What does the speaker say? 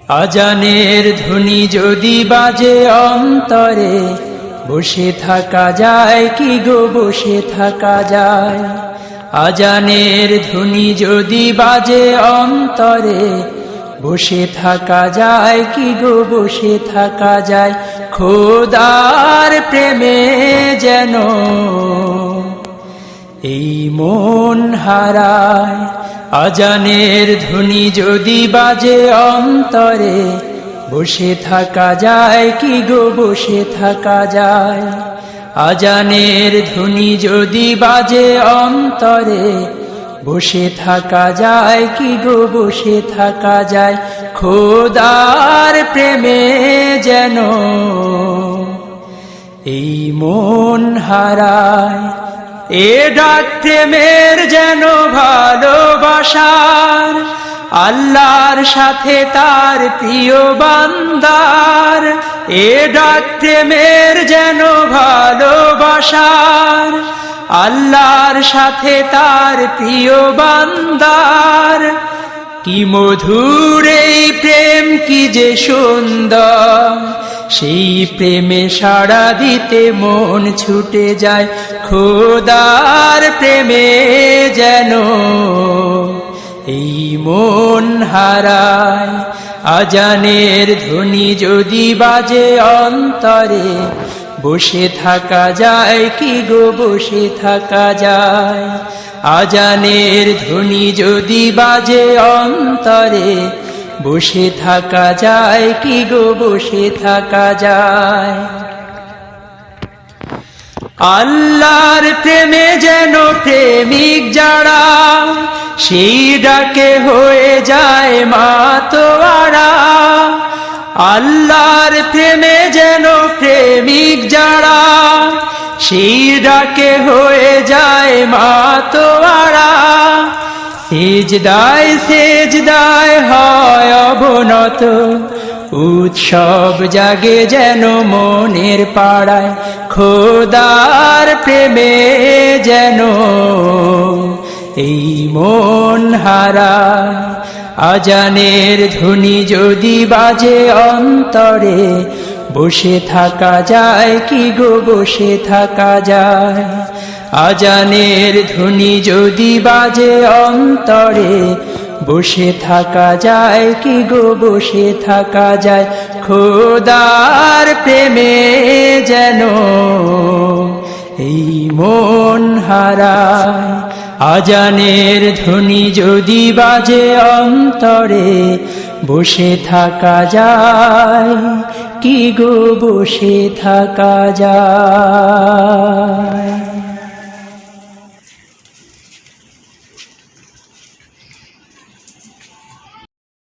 আজানের ধ্বনি যদি বাজে অন্তরে, বসে থাকা যায় কি গো বসে থাকা যায়। আজানের ধ্বনি যদি বাজে অন্তরে, বসে থাকা যায় কি গো বসে থাকা যায়। খোদার প্রেমে যেন এই মন হারায়। আজানের ধ্বনি যদি বাজে অন্তরে, বসে থাকা যায় কি গো বসে থাকা যায়। আজানের ধ্বনি যদি বাজে অন্তরে, বসে থাকা যায় কি গো বসে থাকা যায়। খোদার প্রেমে যেন এই মন হারায়। এ ডাক প্রেমের যেন ভালোবাসার, আল্লাহর সাথে তার প্রিয় বান্দার। এ ডাক প্রেমের যেন ভালোবাসার, আল্লাহর সাথে তার প্রিয় বান্দার। কি মধুর এই প্রেম কি যে সুন্দর, সেই প্রেমে সাড়া দিতে মন ছুটে যায়। খোদার প্রেমে যেন এই মন হারায়। আজানের ধ্বনি যদি বাজে অন্তরে, বসে থাকা যায় কি গো বসে থাকা যায়। আজানের ধ্বনি যদি বাজে অন্তরে, বসে থাকা যায় কি গো বসে থাকা যায়। আল্লাহর প্রেমে যেন প্রেমিক যারা, সেই ডাকে হয়ে যায় মাতোয়ারা। আল্লাহর প্রেমে যেন প্রেমিক যারা, সেই ডাকে হয়ে যায় মাতোয়ারা। সেজদায় সেজদায় হয় অবনত, উৎসব জাগে যেন মনের পাড়ায়। খোদার প্রেমে যেন এই মন হারায়। আজানের ধ্বনি যদি বাজে অন্তরে, বসে থাকা যায় কি গো বসে থাকা যায়। আজানের ধ্বনি যদি বাজে অন্তরে, বসে থাকা যায় কি গো বসে থাকা যায়। খোদার প্রেমে যেন এই মন হারায়। আজানের ধ্বনি যদি বাজে অন্তরে, বসে থাকা যায় কি গো বসে থাকা যায়।